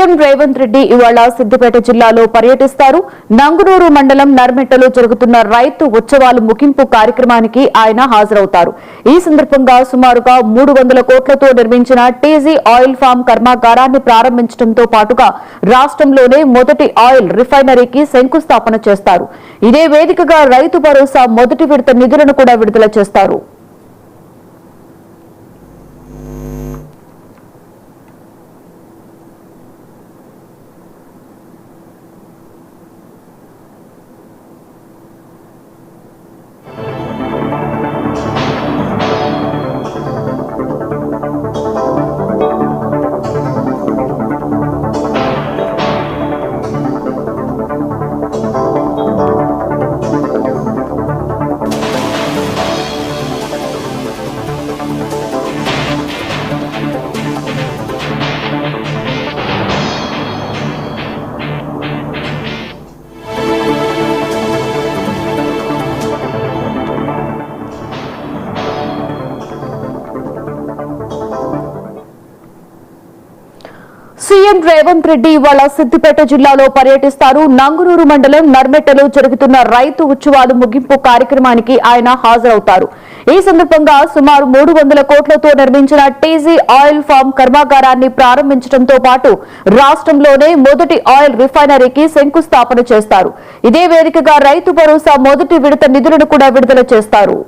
CM Revanth Reddy ఇవాళ సిద్దిపేట జిల్లాలో పర్యటిస్తారు. నంగునూరు మండలం నర్మెట్టలో జరుగుతున్న రైతు ఉత్సవాలు ముగింపు కార్యక్రమానికి ఆయన హాజరవుతారు. ఈ సందర్భంగా సుమారుగా 300 కోట్లతో నిర్మించిన టీజీ ఆయిల్ ఫామ్ కర్మాగారాన్ని ప్రారంభించడంతో పాటుగా రాష్ట్రంలోనే మొదటి ఆయిల్ రిఫైనరీకి శంకుస్థాపన చేస్తారు. ఇదే వేదికగా రైతు భరోసా మొదటి విడత నిధులను కూడా విడుదల చేస్తారు. సీఎం రేవంత్ రెడ్డి ఇవాళ సిద్దిపేట జిల్లాలో పర్యటిస్తారు. నంగునూరు మండలం నర్మెట్టలో జరుగుతున్న రైతు ఉత్సవాలు ముగింపు కార్యక్రమానికి ఆయన హాజరవుతారు. ఈ సందర్భంగా సుమారు 300 కోట్లతో నిర్మించిన టీజీ ఆయిల్ ఫామ్ కర్మాగారాన్ని ప్రారంభించడంతో పాటు రాష్ట్రంలోనే మొదటి ఆయిల్ రిఫైనరీకి శంకుస్థాపన చేస్తారు. ఇదే వేదికగా రైతు భరోసా మొదటి విడత నిధులను కూడా విడుదల చేస్తారు.